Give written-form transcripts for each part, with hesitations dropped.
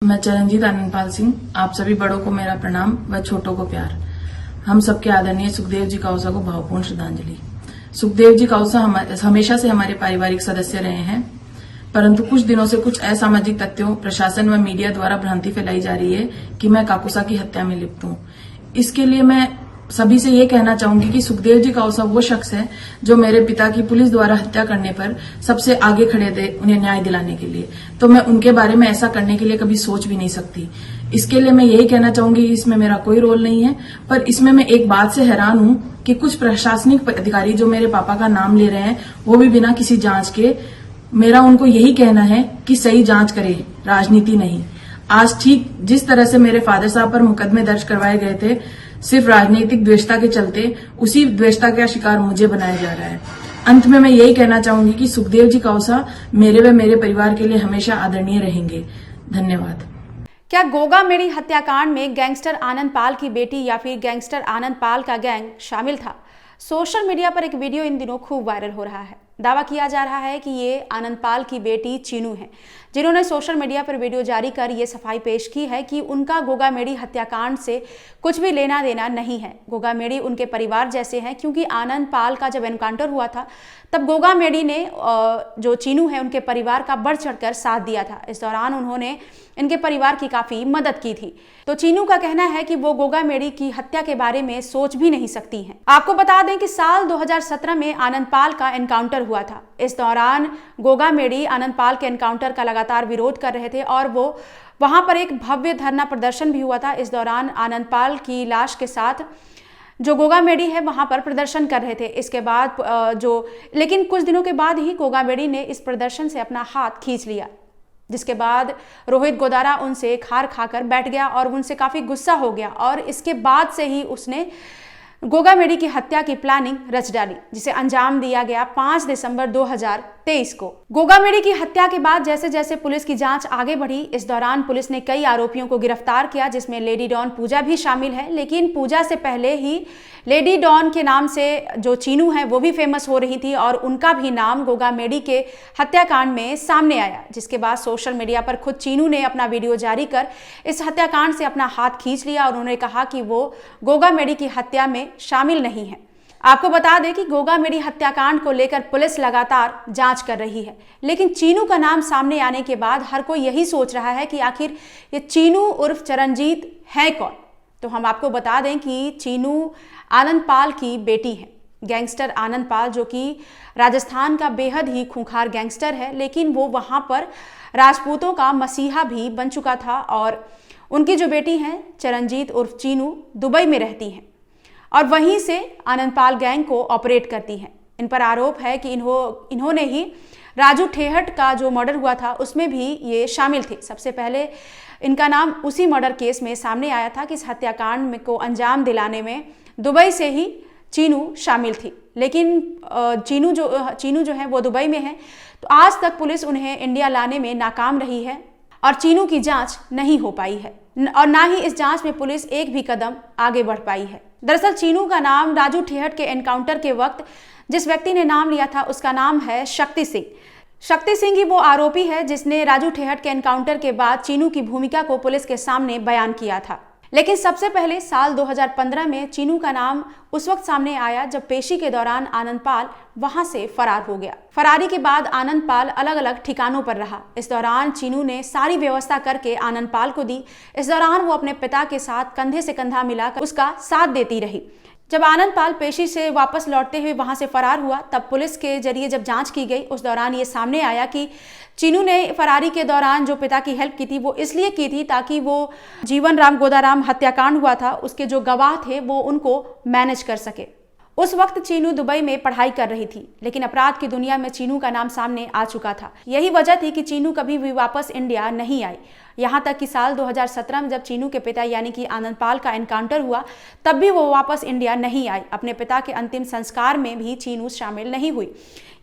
मैं चरणजीत आनंदपाल सिंह, आप सभी बड़ों को मेरा प्रणाम व छोटों को प्यार। हम सबके आदरणीय सुखदेव जी काउसा को भावपूर्ण श्रद्धांजलि। सुखदेव जी काउसा हमेशा से हमारे पारिवारिक सदस्य रहे हैं, परंतु कुछ दिनों से कुछ असामाजिक तथ्यों, प्रशासन व मीडिया द्वारा भ्रांति फैलाई जा रही है कि मैं काकुसा की हत्या में लिप्त हूं। इसके लिए मैं सभी से ये कहना चाहूंगी कि सुखदेव जी काउसा वो शख्स है जो मेरे पिता की पुलिस द्वारा हत्या करने पर सबसे आगे खड़े थे उन्हें न्याय दिलाने के लिए। तो मैं उनके बारे में ऐसा करने के लिए कभी सोच भी नहीं सकती। इसके लिए मैं यही कहना चाहूंगी कि इसमें मेरा कोई रोल नहीं है, पर इसमें मैं एक बात से हैरान हूं कि कुछ प्रशासनिक अधिकारी जो मेरे पापा का नाम ले रहे हैं, वो भी बिना किसी जांच के। मेरा उनको यही कहना है कि सही जांच करें, राजनीति नहीं। आज ठीक जिस तरह से मेरे फादर साहब पर मुकदमे दर्ज करवाए गए थे, सिर्फ राजनीतिक द्वेषता के चलते, उसी द्वेषता का शिकार मुझे बनाया जा रहा है। अंत में मैं यही कहना चाहूंगी कि सुखदेव जी काउसा मेरे व मेरे परिवार के लिए हमेशा आदरणीय रहेंगे। धन्यवाद। क्या गोगा मेडी हत्याकांड में गैंगस्टर आनंद पाल की बेटी या फिर गैंगस्टर आनंद पाल का गैंग शामिल था? सोशल मीडिया पर एक वीडियो इन दिनों खूब वायरल हो रहा है। दावा किया जा रहा है कि ये आनंद पाल की बेटी चीनू है, जिन्होंने सोशल मीडिया पर वीडियो जारी कर ये सफाई पेश की है कि उनका गोगा मेडी हत्याकांड से कुछ भी लेना देना नहीं है। गोगा मेडी उनके परिवार जैसे हैं, क्योंकि आनंद पाल का जब एनकाउंटर हुआ था तब गोगा मेडी ने जो चीनू है उनके परिवार का बढ़ चढ़कर साथ दिया था। इस दौरान उन्होंने इनके परिवार की काफी मदद की थी। तो चीनू का कहना है कि वो गोगा मेडी की हत्या के बारे में सोच भी नहीं सकती हैं। आपको बता दें कि साल 2017 में आनंद पाल का एनकाउंटर हुआ था। इस दौरान गोगा मेडी आनंद पाल के एनकाउंटर का लगातार विरोध कर रहे थे और वो वहां पर एक भव्य धरना प्रदर्शन भी हुआ था। इस दौरान आनंद पाल की लाश के साथ जो गोगा मेडी है वहां पर प्रदर्शन कर रहे थे। इसके बाद लेकिन कुछ दिनों के बाद ही गोगा मेडी ने इस प्रदर्शन से अपना हाथ खींच लिया, जिसके बाद रोहित गोदारा उनसे खार खाकर बैठ गया और उनसे काफी गुस्सा हो गया और इसके बाद से ही उसने गोगा मेडी की हत्या की प्लानिंग रच डाली, जिसे अंजाम दिया गया 5 दिसंबर 2023 को। गोगा मेडी की हत्या के बाद जैसे जैसे पुलिस की जांच आगे बढ़ी, इस दौरान पुलिस ने कई आरोपियों को गिरफ्तार किया, जिसमें लेडी डॉन पूजा भी शामिल है। लेकिन पूजा से पहले ही लेडी डॉन के नाम से जो चीनू है वो भी फेमस हो रही थी और उनका भी नाम गोगा मेडी के हत्याकांड में सामने आया, जिसके बाद सोशल मीडिया पर खुद चीनू ने अपना वीडियो जारी कर इस हत्याकांड से अपना हाथ खींच लिया और उन्होंने कहा कि वो गोगा मेडी की हत्या में शामिल नहीं है। आपको बता दें कि गोगा मेडी हत्याकांड को लेकर पुलिस लगातार जांच कर रही है, लेकिन चीनू का नाम सामने आने के बाद हर कोई यही सोच रहा है कि आखिर ये चीनू उर्फ चरणजीत है कौन। तो हम आपको बता दें कि चीनू आनंद पाल की बेटी है। गैंगस्टर आनंद पाल जो कि राजस्थान का बेहद ही खूंखार गैंगस्टर है, लेकिन वो वहां पर राजपूतों का मसीहा भी बन चुका था और उनकी जो बेटी है चरणजीत उर्फ चीनू दुबई में रहती हैं और वहीं से आनंद पाल गैंग को ऑपरेट करती हैं। इन पर आरोप है कि इन्होंने ही राजू ठेहट का जो मर्डर हुआ था उसमें भी ये शामिल थे। सबसे पहले इनका नाम उसी मर्डर केस में सामने आया था कि इस हत्याकांड में को अंजाम दिलाने में दुबई से ही चीनू शामिल थी, लेकिन चीनू जो है वो दुबई में है। तो आज तक पुलिस उन्हें इंडिया लाने में नाकाम रही है और चीनू की जांच नहीं हो पाई है और ना ही इस जांच में पुलिस एक भी कदम आगे बढ़ पाई है। दरअसल चीनू का नाम राजू ठेहट के एनकाउंटर के वक्त जिस व्यक्ति ने नाम लिया था उसका नाम है शक्ति सिंह। शक्ति सिंह ही वो आरोपी है जिसने राजू ठेहट के एनकाउंटर के बाद चीनू की भूमिका को पुलिस के सामने बयान किया था। लेकिन सबसे पहले साल 2015 में चीनू का नाम उस वक्त सामने आया जब पेशी के दौरान आनंद पाल वहां से फरार हो गया। फरारी के बाद आनंद पाल अलग अलग ठिकानों पर रहा। इस दौरान चीनू ने सारी व्यवस्था करके आनंद पाल को दी। इस दौरान वो अपने पिता के साथ कंधे से कंधा मिलाकर उसका साथ देती रही। जब आनंद पाल पेशी से वापस लौटते हुए वहां से फरार हुआ तब पुलिस के जरिए जब जांच की गई उस दौरान ये सामने आया कि चीनू ने फरारी के दौरान जो पिता की हेल्प की थी वो इसलिए की थी ताकि वो जीवन राम गोदाराम हत्याकांड हुआ था उसके जो गवाह थे वो उनको मैनेज कर सके। उस वक्त चीनू दुबई में पढ़ाई कर रही थी, लेकिन अपराध की दुनिया में चीनू का नाम सामने आ चुका था। यही वजह थी कि चीनू कभी भी वापस इंडिया नहीं आई। यहाँ तक कि साल 2017 में जब चीनू के पिता यानी कि आनंद पाल का एनकाउंटर हुआ तब भी वो वापस इंडिया नहीं आई। अपने पिता के अंतिम संस्कार में भी चीनू शामिल नहीं हुई।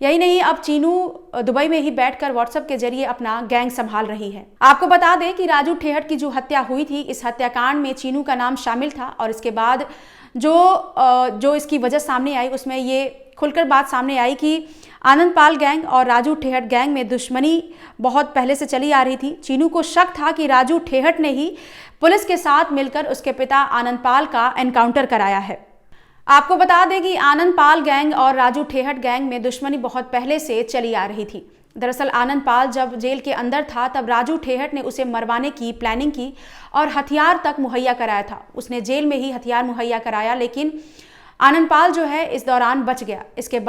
यही नहीं, अब चीनू दुबई में ही बैठकर व्हाट्सएप के जरिए अपना गैंग संभाल रही है। आपको बता दें कि ठेहट की जो हत्या हुई थी इस हत्याकांड में चीनू का नाम शामिल था और इसके बाद जो इसकी वजह सामने आई उसमें ये खुलकर बात सामने आई कि आनंदपाल गैंग और राजू ठेहट गैंग में दुश्मनी बहुत पहले से चली आ रही थी। चीनू को शक था कि राजू ठेहट ने ही पुलिस के साथ मिलकर उसके पिता आनंदपाल का एनकाउंटर कराया है। आपको बता दें कि आनंदपाल गैंग और राजू ठेहट गैंग में दुश्मनी बहुत पहले से चली आ रही थी। दरअसल आनंदपाल जब जेल के अंदर था तब राजू ठेहट ने उसे मरवाने की प्लानिंग की और हथियार तक मुहैया कराया था। उसने जेल में ही हथियार मुहैया कराया, लेकिन आनंदपाल जो है इस दौरान बच गया। इसके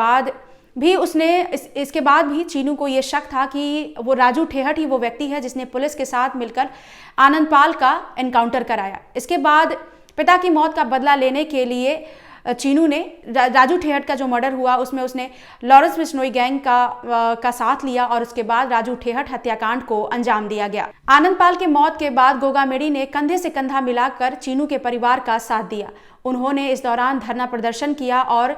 बाद भी चीनू को यह शक था कि वो राजू ठेहट ही वो व्यक्ति है जिसने पुलिस के साथ मिलकर आनंदपाल का एनकाउंटर कराया। इसके बाद पिता की मौत का बदला लेने के लिए चीनू ने राजू ठेहट का जो मर्डर हुआ उसमें उसने लॉरेंस बिश्नोई गैंग का साथ लिया और उसके बाद राजू ठेहट हत्याकांड को अंजाम दिया गया। आनंदपाल के मौत के बाद गोगा मेडी ने कंधे से कंधा मिलाकर चीनू के परिवार का साथ दिया। उन्होंने इस दौरान धरना प्रदर्शन किया और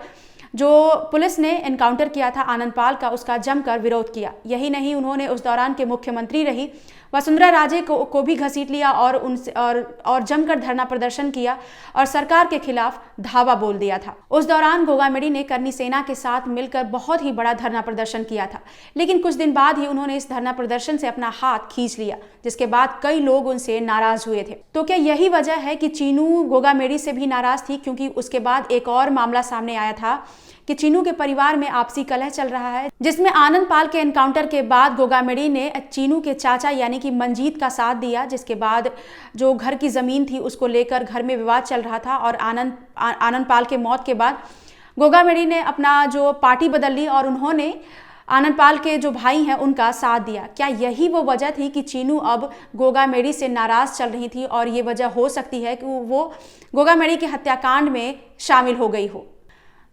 जो पुलिस ने एनकाउंटर किया था आनंदपाल का, उसका जमकर विरोध किया। यही नहीं, उन्होंने उस दौरान के मुख्यमंत्री रही वसुंधरा राजे को भी घसीट लिया और जमकर धरना प्रदर्शन किया और सरकार के खिलाफ धावा बोल दिया था। उस दौरान गोगा मेडी ने करनी सेना के साथ मिलकर बहुत ही बड़ा धरना प्रदर्शन किया था, लेकिन कुछ दिन बाद ही उन्होंने इस धरना प्रदर्शन से अपना हाथ खींच लिया, जिसके बाद कई लोग उनसे नाराज हुए थे। तो क्या यही वजह है कि चीनू गोगा मेडी से भी नाराज थी? क्योंकि उसके बाद एक और मामला सामने आया था कि चीनू के परिवार में आपसी कलह चल रहा है, जिसमें आनंदपाल के एनकाउंटर के बाद गोगा मेडी ने चीनू के चाचा यानी कि मंजीत का साथ दिया, जिसके बाद जो घर की जमीन थी उसको लेकर घर में विवाद चल रहा था और आनंदपाल के मौत के बाद गोगा मेडी ने अपना जो पार्टी बदल ली और उन्होंने आनंदपाल के जो भाई हैं उनका साथ दिया। क्या यही वो वजह थी कि चीनू अब गोगा मेडी से नाराज चल रही थी और ये वजह हो सकती है कि वो गोगा मेडी के हत्याकांड में शामिल हो गई हो?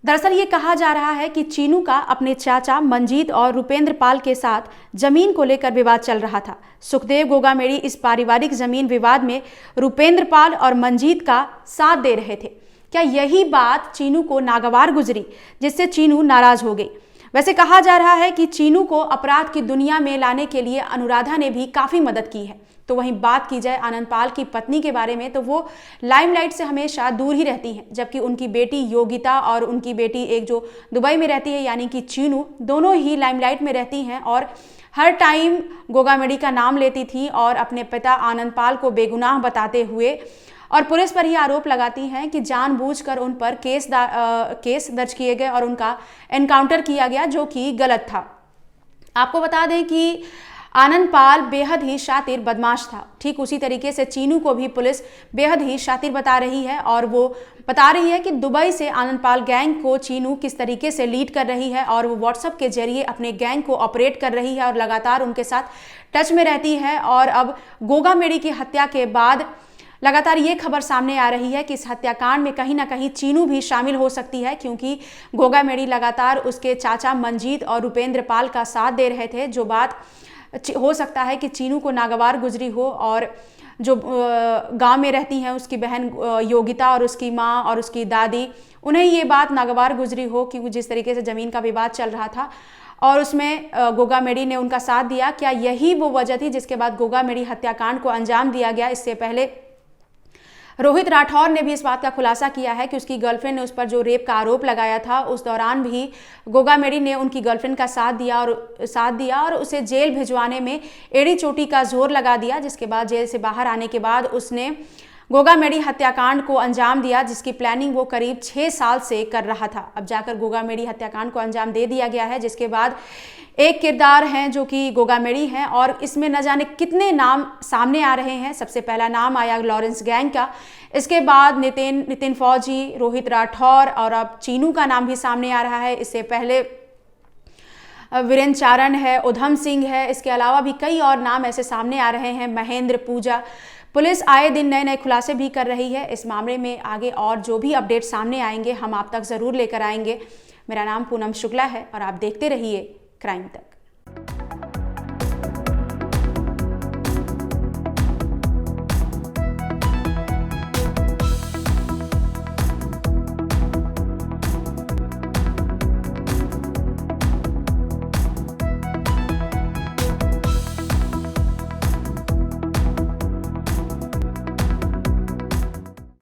दरअसल ये कहा जा रहा है कि चीनू का अपने चाचा मंजीत और रुपेंद्र पाल के साथ जमीन को लेकर विवाद चल रहा था। सुखदेव गोगा मेडी इस पारिवारिक जमीन विवाद में रुपेंद्र पाल और मंजीत का साथ दे रहे थे। क्या यही बात चीनू को नागवार गुजरी, जिससे चीनू नाराज हो गई? वैसे कहा जा रहा है कि चीनू को अपराध की दुनिया में लाने के लिए अनुराधा ने भी काफी मदद की है। तो वहीं बात की जाए आनंदपाल की पत्नी के बारे में, तो वो लाइमलाइट से हमेशा दूर ही रहती हैं, जबकि उनकी बेटी योगिता और उनकी बेटी एक जो दुबई में रहती है यानी कि चीनू, दोनों ही लाइमलाइट में रहती हैं और हर टाइम गोगा मेडी का नाम लेती थी और अपने पिता आनंदपाल को बेगुनाह बताते हुए और पुलिस पर ही आरोप लगाती हैं कि जानबूझकर उन पर केस दर्ज किए गए और उनका एनकाउंटर किया गया, जो कि गलत था। आपको बता दें कि आनंदपाल बेहद ही शातिर बदमाश था। ठीक उसी तरीके से चीनू को भी पुलिस बेहद ही शातिर बता रही है और वो बता रही है कि दुबई से आनंदपाल गैंग को चीनू किस तरीके से लीड कर रही है और वो व्हाट्सएप के जरिए अपने गैंग को ऑपरेट कर रही है और लगातार उनके साथ टच में रहती है। और अब गोगा मेडी की हत्या के बाद लगातार ये खबर सामने आ रही है कि इस हत्याकांड में कहीं ना कहीं चीनू भी शामिल हो सकती है, क्योंकि गोगा मेडी लगातार उसके चाचा मंजीत और रुपेंद्र पाल का साथ दे रहे थे। जो बात हो सकता है कि चीनू को नागवार गुजरी हो और जो गांव में रहती हैं उसकी बहन योगिता और उसकी माँ और उसकी दादी, उन्हें ये बात नागवार गुजरी हो कि जिस तरीके से ज़मीन का विवाद चल रहा था और उसमें गोगा मेडी ने उनका साथ दिया। क्या यही वो वजह थी जिसके बाद गोगा मेडी हत्याकांड को अंजाम दिया गया? इससे पहले रोहित राठौर ने भी इस बात का खुलासा किया है कि उसकी गर्लफ्रेंड ने उस पर जो रेप का आरोप लगाया था, उस दौरान भी गोगा मेडी ने उनकी गर्लफ्रेंड का साथ दिया और उसे जेल भिजवाने में एड़ी चोटी का जोर लगा दिया, जिसके बाद जेल से बाहर आने के बाद उसने गोगा मेडी हत्याकांड को अंजाम दिया, जिसकी प्लानिंग वो करीब 6 साल से कर रहा था। अब जाकर गोगा मेडी हत्याकांड को अंजाम दे दिया गया है, जिसके बाद एक किरदार हैं जो कि गोगा मेडी हैं और इसमें न जाने कितने नाम सामने आ रहे हैं। सबसे पहला नाम आया लॉरेंस गैंग का, इसके बाद नितिन फौजी, रोहित राठौर और अब चीनू का नाम भी सामने आ रहा है। इससे पहले वीरेंद्र चारण है, उधम सिंह है, इसके अलावा भी कई और नाम ऐसे सामने आ रहे हैं, महेंद्र पूजा। पुलिस आए दिन नए नए खुलासे भी कर रही है। इस मामले में आगे और जो भी अपडेट सामने आएंगे हम आप तक ज़रूर लेकर आएंगे। मेरा नाम पूनम शुक्ला है और आप देखते रहिए क्राइम तक।